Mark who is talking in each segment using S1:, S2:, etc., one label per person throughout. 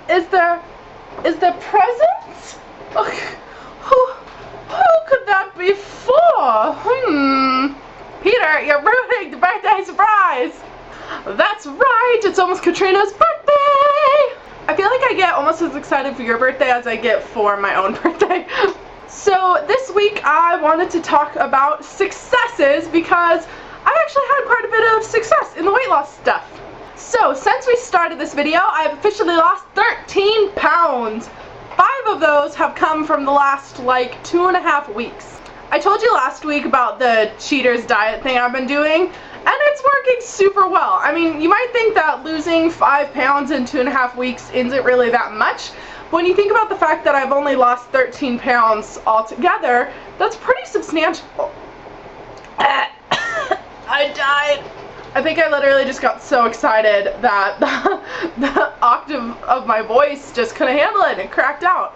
S1: Is there presents? Who could that be for? Peter, you're ruining the birthday surprise! That's right, it's almost Katrina's birthday! I feel like I get almost as excited for your birthday as I get for my own birthday. So this week I wanted to talk about successes because I've actually had quite a bit of success in the weight loss stuff. So since we started this video, I've officially lost 13 pounds. 5 of those have come from the last like 2.5 weeks. I told you last week about the Cheaters diet thing I've been doing, and it's working super well. I mean, you might think that losing 5 pounds in 2.5 weeks isn't really that much, but when you think about the fact that I've only lost 13 pounds altogether, that's pretty substantial. I died. I think I literally just got so excited that the octave of my voice just couldn't handle it and it cracked out.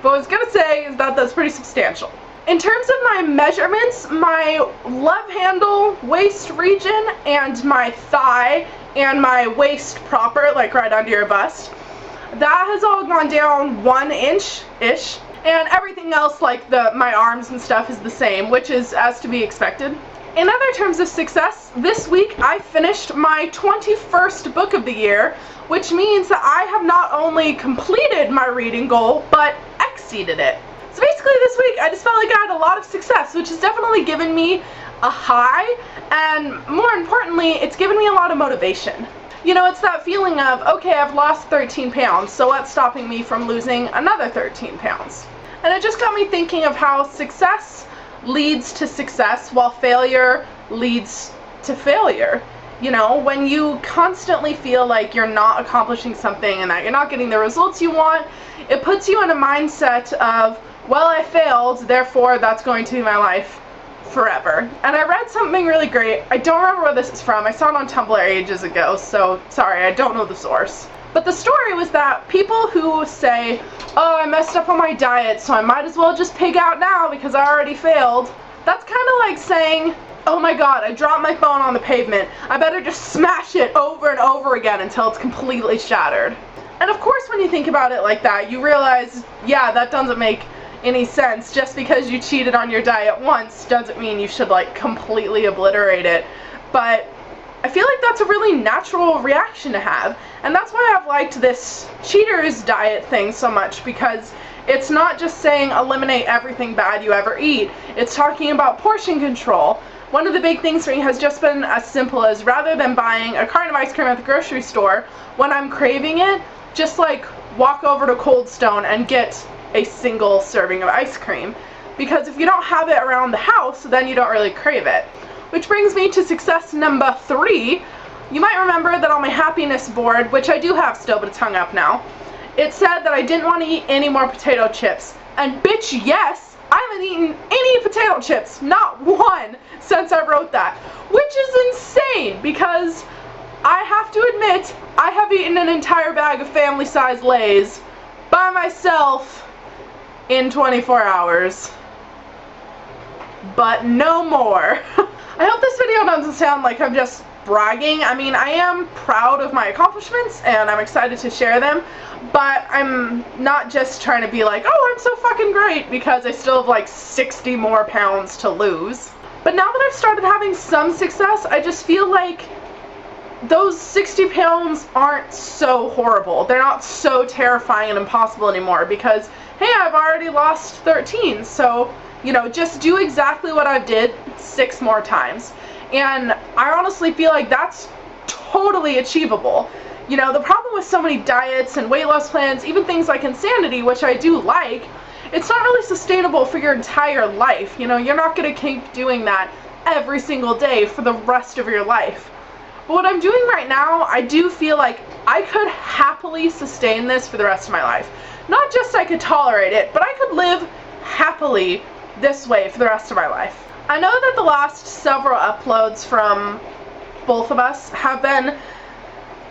S1: But what I was going to say is that that's pretty substantial. In terms of my measurements, my love handle, waist region, and my thigh, and my waist proper, like right under your bust, that has all gone down 1 inch-ish. And everything else, like my arms and stuff, is the same, which is as to be expected. In other terms of success, this week I finished my 21st book of the year, which means that I have not only completed my reading goal, but exceeded it. So basically this week I just felt like I had a lot of success, which has definitely given me a high, and more importantly, it's given me a lot of motivation. You know, it's that feeling of, okay, I've lost 13 pounds, so what's stopping me from losing another 13 pounds? And it just got me thinking of how success leads to success while failure leads to failure. You know, when you constantly feel like you're not accomplishing something and that you're not getting the results you want, it puts you in a mindset of, well, I failed, therefore that's going to be my life forever. And I read something really great. I don't remember where this is from. I saw it on Tumblr ages ago, so sorry, I don't know the source. But the story was that people who say, oh, I messed up on my diet, so I might as well just pig out now because I already failed. That's kind of like saying, oh my god, I dropped my phone on the pavement. I better just smash it over and over again until it's completely shattered. And of course, when you think about it like that, you realize, yeah, that doesn't make any sense. Just because you cheated on your diet once doesn't mean you should like completely obliterate it. But I feel like that's a really natural reaction to have, and that's why I've liked this Cheaters diet thing so much, because it's not just saying eliminate everything bad you ever eat, it's talking about portion control. One of the big things for me has just been as simple as, rather than buying a carton of ice cream at the grocery store, when I'm craving it, just like walk over to Cold Stone and get a single serving of ice cream. Because if you don't have it around the house, then you don't really crave it. Which brings me to success number 3. You might remember that on my happiness board, which I do have still, but it's hung up now, it said that I didn't want to eat any more potato chips. And bitch, yes, I haven't eaten any potato chips, not one, since I wrote that. Which is insane, because I have to admit, I have eaten an entire bag of family-size Lay's by myself in 24 hours. But no more. I hope this video doesn't sound like I'm just bragging. I mean, I am proud of my accomplishments and I'm excited to share them, but I'm not just trying to be like, oh, I'm so fucking great, because I still have like 60 more pounds to lose. But now that I've started having some success, I just feel like those 60 pounds aren't so horrible. They're not so terrifying and impossible anymore, because, hey, I've already lost 13, so, you know, just do exactly what I did 6 more times. And I honestly feel like that's totally achievable. You know, the problem with so many diets and weight loss plans, even things like Insanity, which I do like, it's not really sustainable for your entire life. You know, you're not going to keep doing that every single day for the rest of your life. But what I'm doing right now, I do feel like I could happily sustain this for the rest of my life. Not just I could tolerate it, but I could live happily this way for the rest of my life. I know that the last several uploads from both of us have been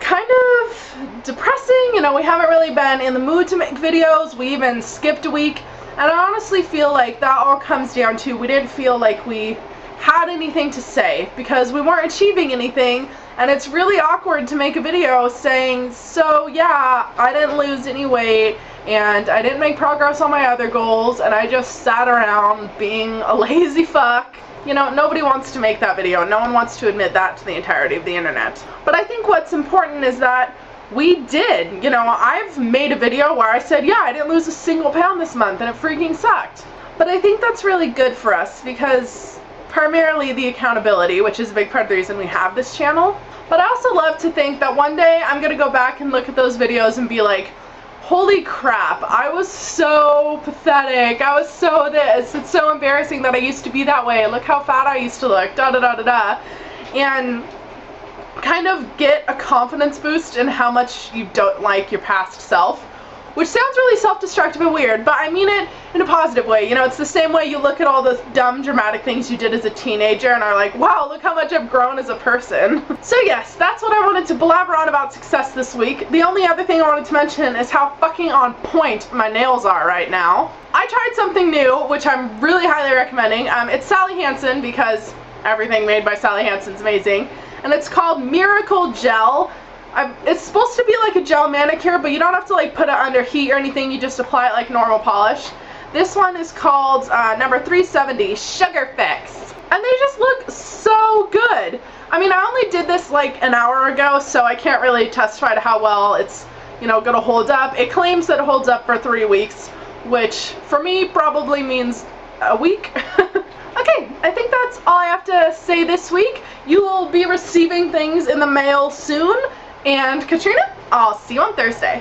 S1: kind of depressing. You know, we haven't really been in the mood to make videos. We even skipped a week. And I honestly feel like that all comes down to we didn't feel like we had anything to say because we weren't achieving anything And it's really awkward to make a video saying, so yeah, I didn't lose any weight, and I didn't make progress on my other goals, and I just sat around being a lazy fuck. You know, nobody wants to make that video. No one wants to admit that to the entirety of the internet. But I think what's important is that we did. You know, I've made a video where I said, yeah, I didn't lose a single pound this month, and it freaking sucked. But I think that's really good for us, because primarily the accountability, which is a big part of the reason we have this channel. But I also love to think that one day I'm gonna go back and look at those videos and be like, holy crap, I was so pathetic, I was so this, it's so embarrassing that I used to be that way, look how fat I used to look, da da da da da. And kind of get a confidence boost in how much you don't like your past self. Which sounds really self-destructive and weird, but I mean it in a positive way. You know, it's the same way you look at all the dumb, dramatic things you did as a teenager and are like, wow, look how much I've grown as a person. So yes, that's what I wanted to blabber on about success this week. The only other thing I wanted to mention is how fucking on point my nails are right now. I tried something new, which I'm really highly recommending. It's Sally Hansen, because everything made by Sally Hansen's amazing. And it's called Miracle Gel. It's supposed to be like a gel manicure, but you don't have to like put it under heat or anything, you just apply it like normal polish. This one is called number 370, Sugar Fix. And they just look so good. I mean, I only did this like an hour ago, so I can't really testify to how well it's, you know, gonna hold up. It claims that it holds up for 3 weeks, which for me probably means a week. Okay, I think that's all I have to say this week. You will be receiving things in the mail soon. And Katrina, I'll see you on Thursday.